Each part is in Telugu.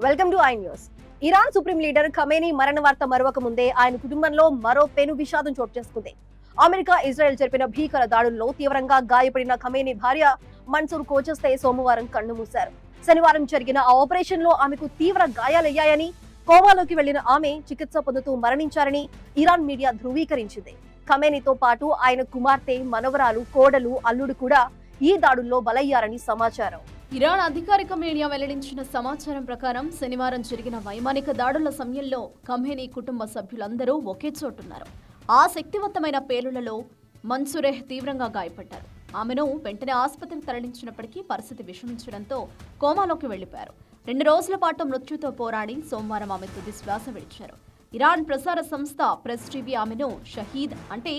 Welcome to I news. Iran supreme leader Khamenei మరణ వార్త మరవక ముందే ఆయన కుటుంబంలో మరో పెను విషాదం చోటు చేసుకుంది. అమెరికా ఇజ్రాయెల్ జరిపిన భీకర దాడుల్లో తీవ్రంగా గాయపడిన ఖమేనీ భార్య మన్సూర్ కోచెస్తే సోమవారం కన్నుమూశారు. శనివారం జరిగిన ఆ ఆపరేషన్ లో ఆమెకు తీవ్ర గాయాలయ్యాయని, కోమాలోకి వెళ్లిన ఆమె చికిత్స పొందుతూ మరణించారని ఇరాన్ మీడియా ధృవీకరించింది. ఖమేనీతో పాటు ఆయన కుమార్తె, మనవరాలు, కోడలు, అల్లుడు కూడా ఈ దాడుల్లో బలయ్యారని సమాచారం. ఇరాన్ అధికారిక మీడియా వెల్లడించిన సమాచారం ప్రకారం శనివారం జరిగిన వైమానిక దాడుల సమయంలో ఖమేనీ కుటుంబ సభ్యులందరూ ఒకే చోటున్నారు. ఆ శక్తివంతమైన పేలుళ్లలో మన్సూరెహ్ తీవ్రంగా గాయపడ్డారు. ఆమెను వెంటనే ఆసుపత్రికి తరలించినప్పటికీ పరిస్థితి విషమించడంతో కోమాలోకి వెళ్లిపోయారు. 2 రోజుల పాటు మృత్యుతో పోరాడి సోమవారం ఆమె తుది శ్వాస విడిచారు. ఇరాన్ ప్రసార సంస్థ ప్రెస్ టీవీ ఆమెను షహీద్ అంటే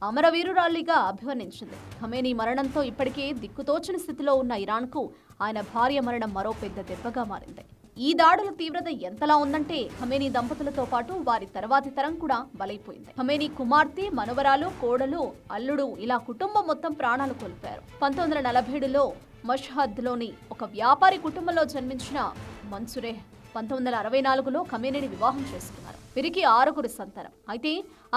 అమరవీరురాలిగా అభివర్ణించింది. ఖమేనీ మరణంతో ఇప్పటికే దిక్కుతోచని స్థితిలో ఉన్న ఇరాన్కు ఆయన భార్య మరణం మరో పెద్ద దెబ్బగా మారింది. ఈ దాడుల తీవ్రత ఎంతలా ఉందంటే ఖమేనీ దంపతులతో పాటు వారి తర్వాతి తరం కూడా బలైపోయింది. ఖమేనీ కుమార్తె, మనవరాలు, కోడలు, అల్లుడు ఇలా కుటుంబం మొత్తం ప్రాణాలు కోల్పోయారు. 1947లో మష్హద్లోని ఒక వ్యాపారి కుటుంబంలో జన్మించిన మన్సూరెహ్ 1964లో ఖమేనీని వివాహం చేసుకున్నారు. వీరికి 6 సంతానం. అయితే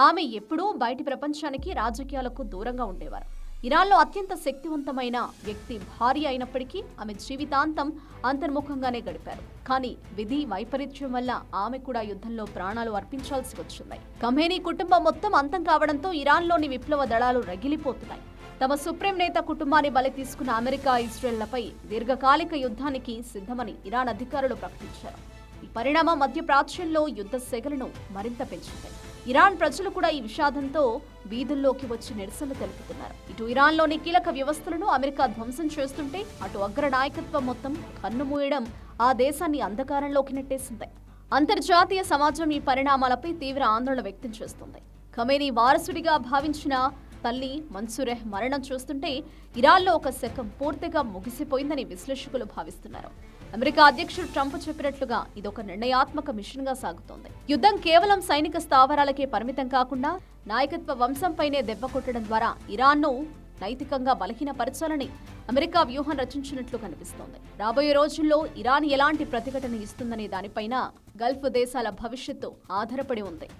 ఆమె ఎప్పుడూ బయటి ప్రపంచానికి, రాజకీయాలకు దూరంగా ఉండేవారు. ఇరాన్లో అత్యంత శక్తివంతమైన వ్యక్తి భార్య అయినప్పటికీ ఆమె జీవితాంతం అంతర్ముఖంగానే గడిపారు. కానీ విధి వైపరీత్యం వల్ల ఆమె కూడా యుద్ధంలో ప్రాణాలు అర్పించాల్సి వచ్చింది. ఖమేనీ కుటుంబం మొత్తం అంతం కావడంతో ఇరాన్లోని విప్లవ దళాలు రగిలిపోతున్నాయి. తమ సుప్రీం నేత కుటుంబాన్ని బలి తీసుకున్న అమెరికా, ఇజ్రాయెల్లపై దీర్ఘకాలిక యుద్ధానికి సిద్ధమని ఇరాన్ అధికారులు ప్రకటించారు. ఈ పరిణామం మధ్య ప్రాచ్యంలో యుద్ధ సెగలను మరింత పెంచింది. ఇరాన్ ప్రజలు కూడా ఈ విషాదంతో వీధుల్లోకి వచ్చి నిరసనలు తెలుపుతున్నారు. ఇటు ఇరాన్లోని కీలక వ్యవస్థలను అమెరికా ధ్వంసం చేస్తుంటే, అటు అగ్ర నాయకత్వం మొత్తం కన్నుమూయడం ఆ దేశాన్ని అంధకారంలోకి నెట్టేసింది. అంతర్జాతీయ సమాజం ఈ పరిణామాలపై తీవ్ర ఆందోళన వ్యక్తం చేస్తుంది. ఖమేనీ వారసుడిగా భావించిన తల్లి మన్సూరెహ్ మరణం చూస్తుంటే ఇరాన్లో ఒక శకం పూర్తిగా ముగిసిపోయిందని విశ్లేషకులు భావిస్తున్నారు. అమెరికా అధ్యక్షుడు ట్రంప్ చెప్పినట్లుగా ఇదొక నిర్ణయాత్మక మిషన్ గా సాగుతోంది. యుద్ధం కేవలం సైనిక స్థావరాలకే పరిమితం కాకుండా నాయకత్వ వంశంపైనే దెబ్బ కొట్టడం ద్వారా ఇరాన్ను నైతికంగా బలహీనపరచాలని అమెరికా వ్యూహం రచించినట్లు కనిపిస్తోంది. రాబోయే రోజుల్లో ఇరాన్ ఎలాంటి ప్రతిఘటన ఇస్తుందనే దానిపైన గల్ఫ్ దేశాల భవిష్యత్తు ఆధారపడి ఉంది.